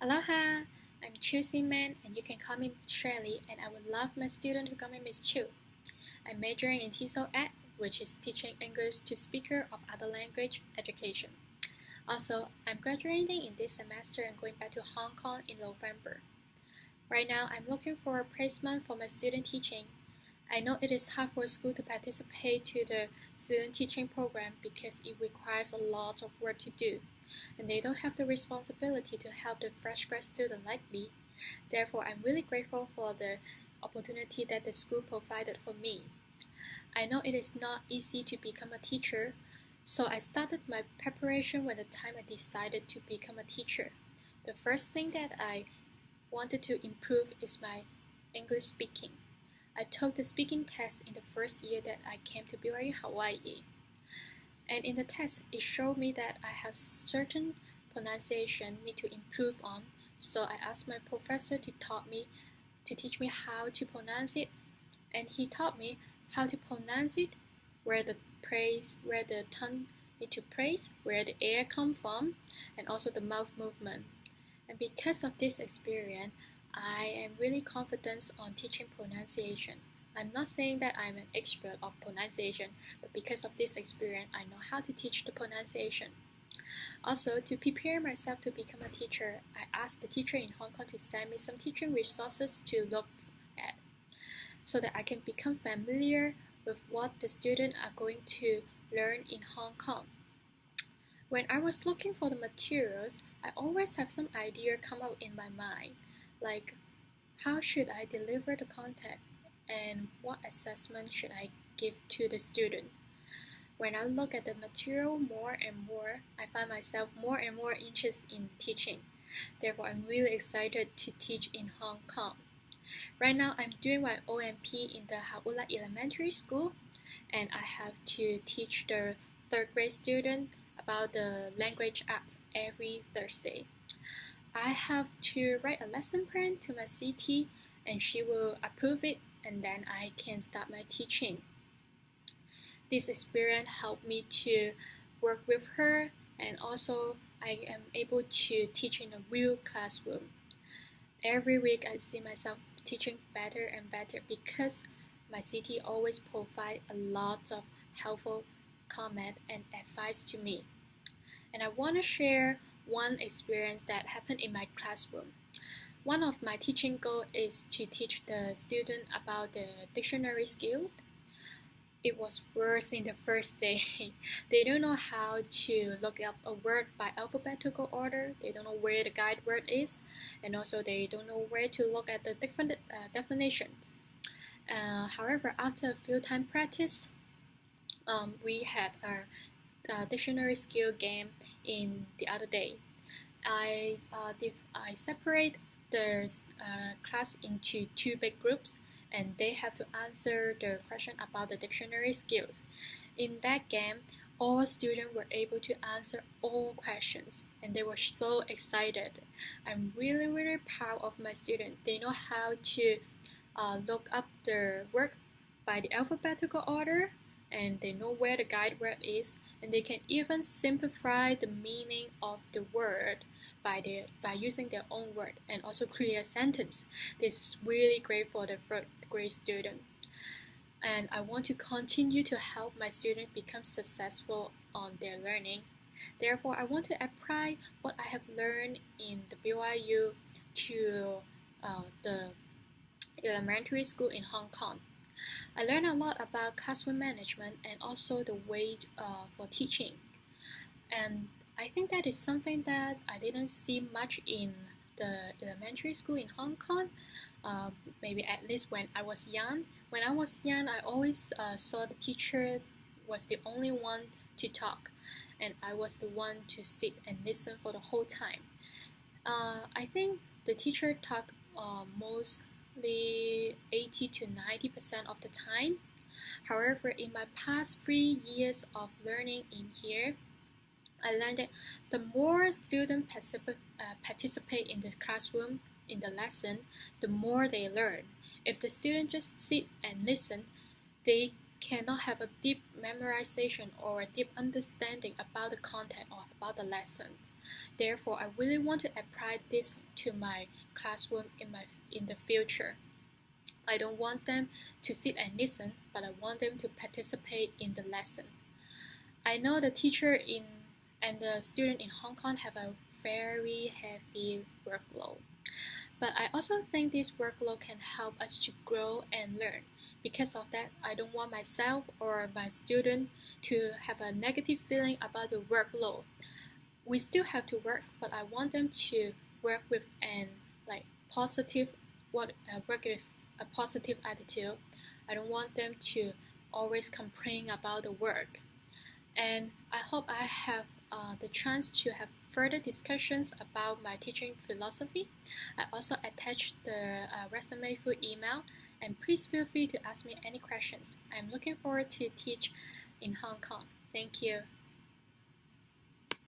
Aloha! I'm Chiu Man, and you can call me Shirley, and I would love my student to call me Miss Chiu. I'm majoring in TESOL Ed, which is teaching English to speaker of other language education. Also, I'm graduating in this semester and going back to Hong Kong in November. Right now, I'm looking for a placement for my student teaching. I know it is hard for a school to participate to the student teaching program because it requires a lot of work to do, and they don't have the responsibility to help the fresh grad student like me. Therefore, I'm really grateful for the opportunity that the school provided for me. I know it is not easy to become a teacher, so I started my preparation when the time I decided to become a teacher. The first thing that I wanted to improve is my English speaking. I took the speaking test in the first year that I came to BYU Hawaii. And in the test, it showed me that I have certain pronunciation need to improve on. So I asked my professor to teach me how to pronounce it, and he taught me how to pronounce it, where the tongue need to place, where the air come from, and also the mouth movement. And because of this experience, I am really confident on teaching pronunciation. I'm not saying that I'm an expert of pronunciation, but because of this experience, I know how to teach the pronunciation. Also, to prepare myself to become a teacher, I asked the teacher in Hong Kong to send me some teaching resources to look at, so that I can become familiar with what the students are going to learn in Hong Kong. When I was looking for the materials, I always have some idea come out in my mind, like how should I deliver the content and what assessment should I give to the student. When I look at the material more and more, I find myself more and more interested in teaching. Therefore, I'm really excited to teach in Hong Kong. Right now, I'm doing my OMP in the Ha'ula Elementary School, and I have to teach the third grade student about the language app every Thursday. I have to write a lesson plan to my CT, and she will approve it, and then I can start my teaching. This experience helped me to work with her, and also I am able to teach in a real classroom. Every week I see myself teaching better and better because my CT always provide a lot of helpful comment and advice to me. And I want to share one experience that happened in my classroom. One of my teaching goals is to teach the student about the dictionary skill. It was worse in the first day. They don't know how to look up a word by alphabetical order. They don't know where the guide word is, and also they don't know where to look at the different definitions. However, after a few time practice, we had a dictionary skill game in the other day. I separate the class into two big groups, and they have to answer the question about the dictionary skills. In that game, all students were able to answer all questions, and they were so excited. I'm really, really proud of my students. They know how to look up the word by the alphabetical order, and they know where the guide word is, and they can even simplify the meaning of the word by using their own word, and also create a sentence. This is really great for the third grade student. And I want to continue to help my students become successful on their learning. Therefore, I want to apply what I have learned in the BYU to the elementary school in Hong Kong. I learned a lot about classroom management and also the way for teaching. And I think that is something that I didn't see much in the elementary school in Hong Kong, maybe at least when I was young. When I was young, I always saw the teacher was the only one to talk, and I was the one to sit and listen for the whole time. I think the teacher talked mostly 80 to 90% of the time. However, in my past 3 years of learning in here, I learned that the more students participate in the classroom, in the lesson, the more they learn. If the students just sit and listen, they cannot have a deep memorization or a deep understanding about the content or about the lesson. Therefore, I really want to apply this to my classroom in the future. I don't want them to sit and listen, but I want them to participate in the lesson. I know the teacher and the student in Hong Kong have a very heavy workload, but I also think this workload can help us to grow and learn. Because of that, I don't want myself or my student to have a negative feeling about the workload. We still have to work, but I want them to work with an positive work with a positive attitude. I don't want them to always complain about the work. And I hope I have the chance to have further discussions about my teaching philosophy. I also attached the resume through email, and please feel free to ask me any questions. I'm looking forward to teach in Hong Kong. Thank you.